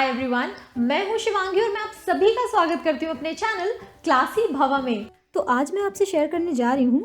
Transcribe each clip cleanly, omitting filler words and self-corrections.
Hi everyone, मैं हूं शिवांगी और मैं आप सभी का स्वागत करती हूं अपने चैनल क्लासी भवा में। तो आज मैं आपसे शेयर करने जा रही हूं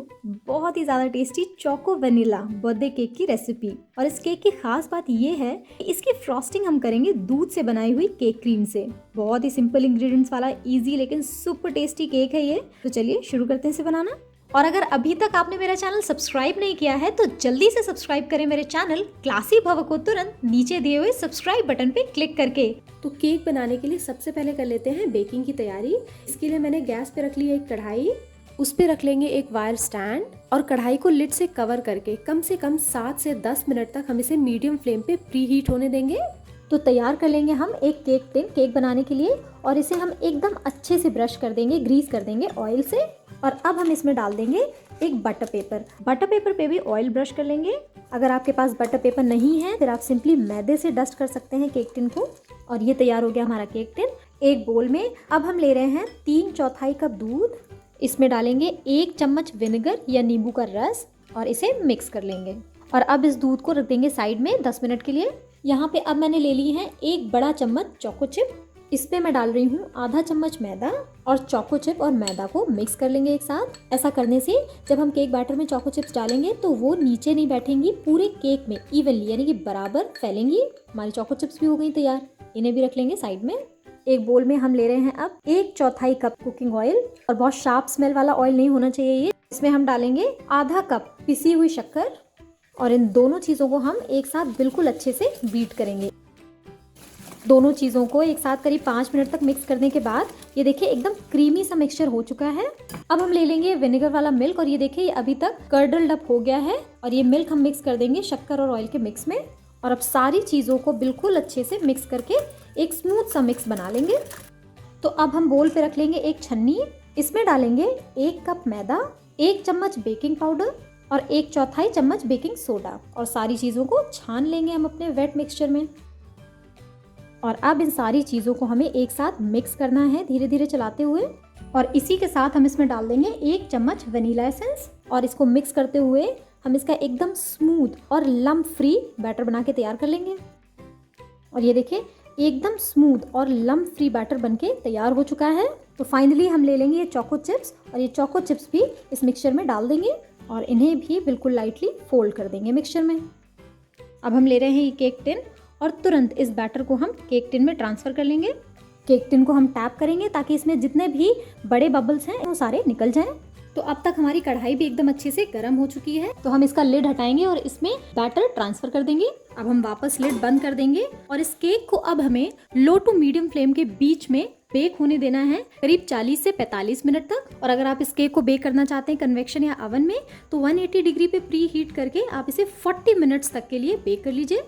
बहुत ही ज़्यादा tasty choco vanilla birthday cake की रेसिपी। और इस केक की खास बात ये है कि इसकी फ्रॉस्टिंग हम करेंगे दूध से बनाई हुई केक क्रीम से। बहुत ही सिंपल इंग्रेडिएंट्स वाला इजी लेकिन सुपर टेस्टी केक है ये। तो चलिए शुरू करते हैं इसे बनाना। और अगर अभी तक आपने मेरा चैनल सब्सक्राइब नहीं किया है तो जल्दी से सब्सक्राइब करें मेरे चैनल क्लासी भवा को तुरंत नीचे दिए हुए सब्सक्राइब बटन पे क्लिक करके। तो केक बनाने के लिए सबसे पहले कर लेते हैं बेकिंग की तैयारी। इसके लिए मैंने गैस पे रख ली एक कढ़ाई, उस पे रख लेंगे एक वायर स्टैंड और कढ़ाई को लिड से कवर करके कम से कम 7 से 10 मिनट तक हम इसे मीडियम फ्लेम पे प्री हीट होने देंगे। तो तैयार कर लेंगे हम एक केक टिन केक बनाने के लिए और इसे हम एकदम अच्छे से ब्रश कर देंगे, ग्रीस कर देंगे ऑयल से। और अब हम इसमें डाल देंगे एक बटर पेपर पे भी ऑयल ब्रश कर लेंगे। अगर आपके पास बटर पेपर नहीं है फिर आप सिंपली मैदे से डस्ट कर सकते हैं केक टिन को। और ये तैयार हो गया हमारा केक टिन। एक बोल में अब हम ले रहे हैं 3/4 कप दूध, इसमें डालेंगे 1 चम्मच विनेगर या नींबू का रस और इसे मिक्स कर लेंगे। और अब इस दूध को रख देंगे साइड में 10 मिनट के लिए। यहाँ पे अब मैंने ले ली है एक बड़ा चम्मच चोको चिप, इस पे मैं डाल रही हूँ आधा चम्मच मैदा और चोको चिप और मैदा को मिक्स कर लेंगे एक साथ। ऐसा करने से जब हम केक बैटर में चोको चिप्स डालेंगे तो वो नीचे नहीं बैठेंगी, पूरे केक में इवनली यानी कि बराबर फैलेंगी। हमारी चोको चिप्स भी हो गई तैयार, इन्हें भी रख लेंगे साइड में। एक बोल में हम ले रहे हैं अब 1/4 कप कुकिंग ऑयल और बहुत शार्प स्मेल वाला ऑयल नहीं होना चाहिए ये। इसमें हम डालेंगे आधा कप पिसी हुई शक्कर और इन दोनों चीज़ों को हम एक साथ बिल्कुल अच्छे से बीट करेंगे। दोनों चीज़ों को एक साथ करीब 5 मिनट तक मिक्स करने के बाद ये देखिए एकदम क्रीमी सा मिक्सचर हो चुका है। अब हम ले लेंगे विनेगर वाला मिल्क और ये देखिए ये अभी तक कर्डल्ड अप हो गया है और ये मिल्क हम मिक्स कर देंगे शक्कर और ऑयल के मिक्स में। और अब सारी चीज़ों को बिल्कुल अच्छे से मिक्स करके एक स्मूथ सा मिक्स बना लेंगे। तो अब हम बोल पे रख लेंगे एक छन्नी, इसमें डालेंगे 1 कप मैदा, 1 चम्मच बेकिंग पाउडर और 1/4 चम्मच बेकिंग सोडा और सारी चीज़ों को छान लेंगे हम अपने वेट मिक्सचर में। और अब इन सारी चीज़ों को हमें एक साथ मिक्स करना है धीरे धीरे चलाते हुए। और इसी के साथ हम इसमें डाल देंगे 1 चम्मच वनीला एसेंस और इसको मिक्स करते हुए हम इसका एकदम स्मूथ और लम्प फ्री बैटर बना के तैयार कर लेंगे। और ये देखिए एकदम स्मूथ और लम्प फ्री बैटर बनके तैयार हो चुका है। तो फाइनली हम ले लेंगे ये चोको चिप्स और ये चोको चिप्स भी इस मिक्सचर में डाल देंगे और इन्हें भी बिल्कुल लाइटली फोल्ड कर देंगे मिक्सचर में। अब हम ले रहे हैं ये केक टिन और तुरंत इस बैटर को हम केक टिन में ट्रांसफ़र कर लेंगे। केक टिन को हम टैप करेंगे ताकि इसमें जितने भी बड़े बबल्स हैं वो सारे निकल जाएं। तो अब तक हमारी कढ़ाई भी एकदम अच्छे से गर्म हो चुकी है। तो हम इसका लिड हटाएंगे और इसमें बैटर ट्रांसफ़र कर देंगे। अब हम वापस लिड बंद कर देंगे और इस केक को अब हमें लो टू मीडियम फ्लेम के बीच में बेक होने देना है करीब 40 से 45 मिनट तक। और अगर आप इस केक को बेक करना चाहते हैं कन्वेक्शन या ओवन में तो 180 डिग्री पे प्री हीट करके आप इसे 40 मिनट्स तक के लिए बेक कर लीजिए।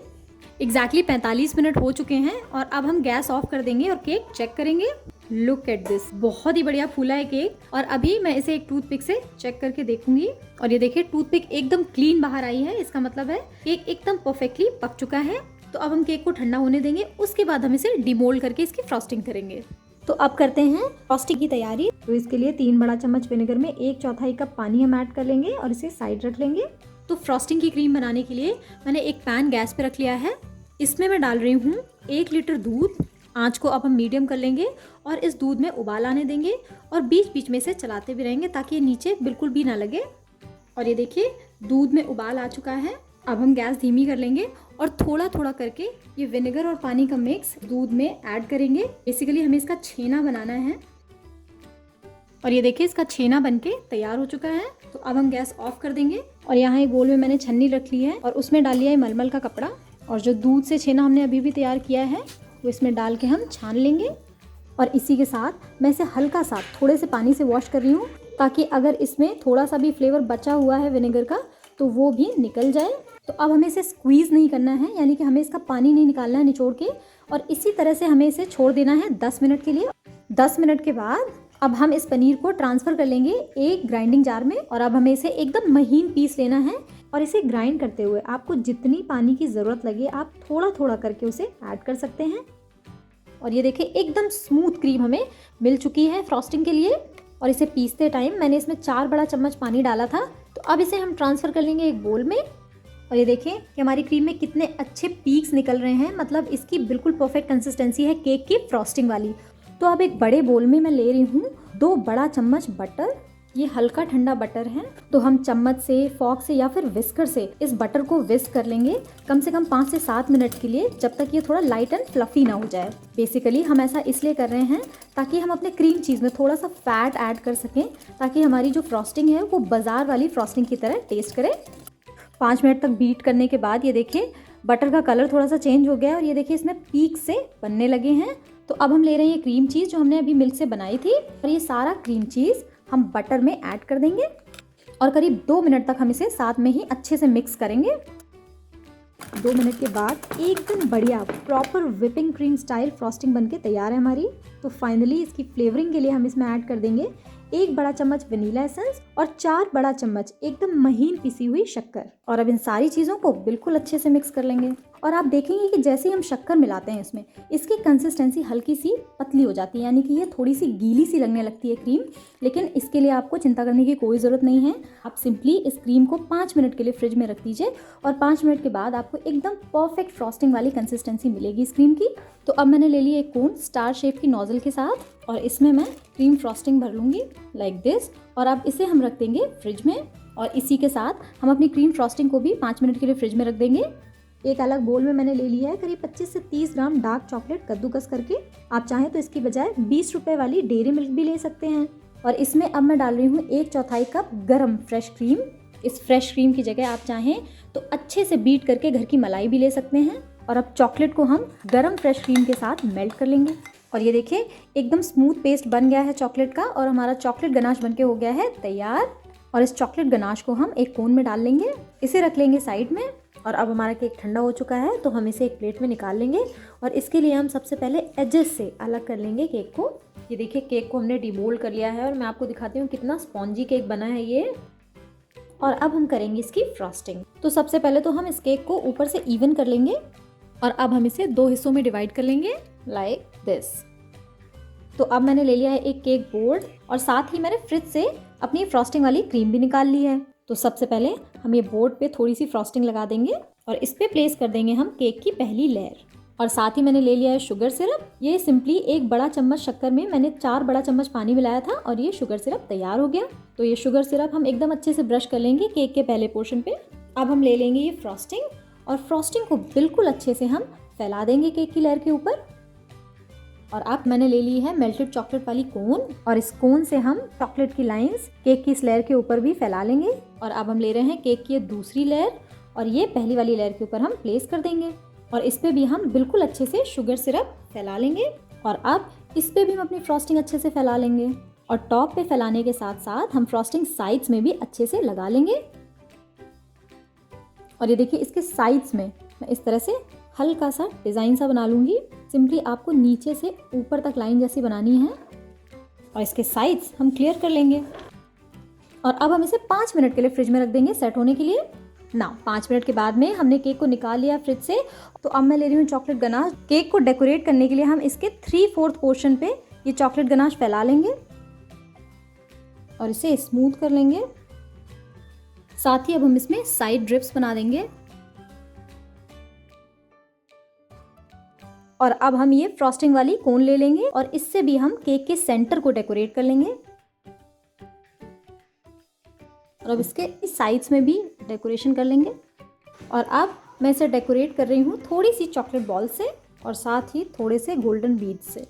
एग्जैक्टली 45 मिनट हो चुके हैं और अब हम गैस ऑफ कर देंगे और केक चेक करेंगे। लुक एट दिस, बहुत ही बढ़िया फूला है केक। और अभी मैं इसे एक टूथपिक से चेक करके देखूंगी और ये देखिए टूथपिक एकदम क्लीन बाहर आई है, इसका मतलब है केक एकदम परफेक्टली पक चुका है। तो अब हम केक को ठंडा होने देंगे, उसके बाद हम इसे डिमोल्ड करके इसकी फ्रॉस्टिंग करेंगे। तो अब करते हैं फ्रॉस्टिंग की तैयारी। तो इसके लिए 3 बड़ा चम्मच विनेगर में 1/4 कप पानी हम ऐड कर लेंगे और इसे साइड रख लेंगे। तो फ्रॉस्टिंग की क्रीम बनाने के लिए मैंने एक पैन गैस पे रख लिया है, इसमें मैं डाल रही हूँ 1 लीटर दूध। आंच को अब हम मीडियम कर लेंगे और इस दूध में उबाल आने देंगे और बीच बीच में से चलाते भी रहेंगे ताकि ये नीचे बिल्कुल भी ना लगे। और ये देखिए दूध में उबाल आ चुका है। अब हम गैस धीमी कर लेंगे और थोड़ा थोड़ा करके ये विनेगर और पानी का मिक्स दूध में ऐड करेंगे। बेसिकली हमें इसका छेना बनाना है और ये देखिए इसका छेना बनके तैयार हो चुका है। तो अब हम गैस ऑफ कर देंगे और यहाँ एक बोल में मैंने छन्नी रख ली है और उसमें डाल लिया है मलमल का कपड़ा और जो दूध से छेना हमने अभी भी तैयार किया है वो इसमें डाल के हम छान लेंगे। और इसी के साथ मैं इसे हल्का सा थोड़े से पानी से वॉश कर रही हूँ ताकि अगर इसमें थोड़ा सा भी फ्लेवर बचा हुआ है विनेगर का तो वो भी निकल जाए। तो अब हमें इसे स्क्वीज़ नहीं करना है, यानी कि हमें इसका पानी नहीं निकालना है निचोड़ के, और इसी तरह से हमें इसे छोड़ देना है 10 मिनट के लिए। 10 मिनट के बाद अब हम इस पनीर को ट्रांसफ़र कर लेंगे एक ग्राइंडिंग जार में और अब हमें इसे एकदम महीन पीस लेना है। और इसे ग्राइंड करते हुए आपको जितनी पानी की ज़रूरत लगे आप थोड़ा थोड़ा करके उसे ऐड कर सकते हैं। और ये देखिए एकदम स्मूथ क्रीम हमें मिल चुकी है फ्रॉस्टिंग के लिए। और इसे पीसते टाइम मैंने इसमें 4 बड़ा चम्मच पानी डाला था। तो अब इसे हम ट्रांसफ़र कर लेंगे एक बोल में और ये देखिए कि हमारी क्रीम में कितने अच्छे पीक्स निकल रहे हैं, मतलब इसकी बिल्कुल परफेक्ट कंसिस्टेंसी है केक की फ्रॉस्टिंग वाली। तो अब एक बड़े बोल में मैं ले रही हूँ 2 बड़ा चम्मच बटर। ये हल्का ठंडा बटर है, तो हम चम्मच से, फॉर्क से या फिर विस्कर से इस बटर को विस्क कर लेंगे कम से कम 5 से 7 मिनट के लिए, जब तक ये थोड़ा लाइट एंड फ्लफी ना हो जाए। बेसिकली हम ऐसा इसलिए कर रहे हैं ताकि हम अपने क्रीम चीज़ में थोड़ा सा फैट ऐड कर सकें, ताकि हमारी जो फ्रॉस्टिंग है वो बाजार वाली फ्रॉस्टिंग की तरह टेस्ट करे। 5 मिनट तक बीट करने के बाद ये देखिए बटर का कलर थोड़ा सा चेंज हो गया है और ये देखिए इसमें पीक से बनने लगे हैं। तो अब हम ले रहे हैं ये क्रीम चीज़ जो हमने अभी मिल्क से बनाई थी, और ये सारा क्रीम चीज़ हम बटर में ऐड कर देंगे और करीब 2 मिनट तक हम इसे साथ में ही अच्छे से मिक्स करेंगे। 2 मिनट के बाद एकदम बढ़िया proper whipping cream style frosting बनके तैयार है हमारी। तो फाइनली इसकी फ्लेवरिंग के लिए हम इसमें ऐड कर देंगे 1 बड़ा चम्मच वनीला एसेंस और 4 बड़ा चम्मच एकदम महीन पिसी हुई शक्कर। और अब इन सारी चीज़ों को बिल्कुल अच्छे से मिक्स कर लेंगे। और आप देखेंगे कि जैसे ही हम शक्कर मिलाते हैं इसमें, इसकी कंसिस्टेंसी हल्की सी पतली हो जाती है, यानी कि ये थोड़ी सी गीली सी लगने लगती है क्रीम। लेकिन इसके लिए आपको चिंता करने की कोई ज़रूरत नहीं है। आप सिंपली इस क्रीम को 5 मिनट के लिए फ्रिज में रख दीजिए और 5 मिनट के बाद आपको एकदम परफेक्ट फ्रॉस्टिंग वाली कंसिस्टेंसी मिलेगी इस क्रीम की। तो अब मैंने ले लिया एक कोन स्टार शेप की नोजल के साथ और इसमें मैं क्रीम फ्रॉस्टिंग भर लूँगी लाइक दिस। और अब इसे हम रख देंगे फ्रिज में, और इसी के साथ हम अपनी क्रीम फ्रॉस्टिंग को भी 5 मिनट के लिए फ्रिज में रख देंगे। एक अलग बोल में मैंने ले लिया है करीब 25 से 30 ग्राम डार्क चॉकलेट कद्दूकस करके। आप चाहें तो इसकी बजाय 20 रुपए वाली डेयरी मिल्क भी ले सकते हैं। और इसमें अब मैं डाल रही हूँ 1/4 कप गरम फ्रेश क्रीम। इस फ्रेश क्रीम की जगह आप चाहें तो अच्छे से बीट करके घर की मलाई भी ले सकते हैं। और अब चॉकलेट को हम गरम फ्रेश क्रीम के साथ मेल्ट कर लेंगे। और ये देखिए एकदम स्मूथ पेस्ट बन गया है चॉकलेट का, और हमारा चॉकलेट गनाश बनके हो गया है तैयार। और इस चॉकलेट गनाश को हम एक कोन में डाल लेंगे, इसे रख लेंगे साइड में। और अब हमारा केक ठंडा हो चुका है, तो हम इसे एक प्लेट में निकाल लेंगे। और इसके लिए हम सबसे पहले एजेस से अलग कर लेंगे केक को। ये देखिए केक को हमने डिमोल्ड कर लिया है और मैं आपको दिखाती हूँ कितना स्पॉन्जी केक बना है ये। और अब हम करेंगे इसकी फ्रॉस्टिंग। तो सबसे पहले तो हम इस केक को ऊपर से इवन कर लेंगे और अब हम इसे 2 हिस्सों में डिवाइड कर लेंगे लाइक दिस। तो अब मैंने ले लिया है एक केक बोर्ड और साथ ही मैंने फ्रिज से अपनी फ्रॉस्टिंग वाली क्रीम भी निकाल ली है। तो सबसे पहले हम ये बोर्ड पे थोड़ी सी फ्रॉस्टिंग लगा देंगे और इस पे प्लेस कर देंगे हम केक की पहली लेयर। और साथ ही मैंने ले लिया है शुगर सिरप। ये सिंपली 1 बड़ा चम्मच शक्कर में मैंने 4 बड़ा चम्मच पानी मिलाया था और ये शुगर सिरप तैयार हो गया। तो ये शुगर सिरप हम एकदम अच्छे से ब्रश कर लेंगे केक के पहले पोर्शन पे। अब हम ले लेंगे ये फ्रॉस्टिंग और फ्रॉस्टिंग को बिल्कुल अच्छे से हम फैला देंगे केक की लेयर के ऊपर। और अब मैंने ले ली है मेल्टेड चॉकलेट वाली कोन और इस कोन से हम चॉकलेट की लाइंस केक की इस लेयर के ऊपर भी फैला लेंगे। और अब हम ले रहे हैं केक की ये दूसरी लेयर और ये पहली वाली लेयर के ऊपर हम प्लेस कर देंगे और इस पे भी हम बिल्कुल अच्छे से शुगर सिरप फैला लेंगे। और अब इस पे भी हम अपनी फ्रॉस्टिंग अच्छे से फैला लेंगे और टॉप पे फैलाने के साथ साथ हम फ्रॉस्टिंग साइड्स में भी अच्छे से लगा लेंगे। और ये देखिए इसके साइड्स में मैं इस तरह से हल्का सा डिज़ाइन सा बना लूँगी। सिंपली आपको नीचे से ऊपर तक लाइन जैसी बनानी है और इसके साइड्स हम क्लियर कर लेंगे। और अब हम इसे 5 मिनट के लिए फ्रिज में रख देंगे सेट होने के लिए। 5 मिनट के बाद में हमने केक को निकाल लिया फ्रिज से। तो अब मैं ले रही हूँ चॉकलेट गनाश। केक को डेकोरेट करने के लिए हम इसके 3/4 पोर्शन पे ये चॉकलेट गनाश फैला लेंगे और इसे स्मूथ कर लेंगे। साथ ही अब हम इसमें साइड ड्रिप्स बना देंगे। और अब हम ये फ्रॉस्टिंग वाली कोन ले लेंगे और इससे भी हम केक के सेंटर को डेकोरेट कर लेंगे। और अब इसके इस साइड्स में भी डेकोरेशन कर लेंगे। और अब मैं इसे डेकोरेट कर रही हूँ थोड़ी सी चॉकलेट बॉल से और साथ ही थोड़े से गोल्डन बीड्स से।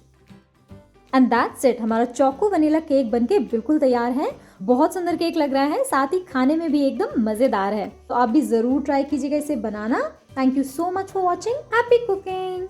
एंड दैट्स इट, हमारा चोको वनीला केक बनके बिल्कुल तैयार है। बहुत सुंदर केक लग रहा है, साथ ही खाने में भी एकदम मज़ेदार है। तो आप भी ज़रूर ट्राई कीजिएगा इसे बनाना। Thank you so much for watching. Happy cooking.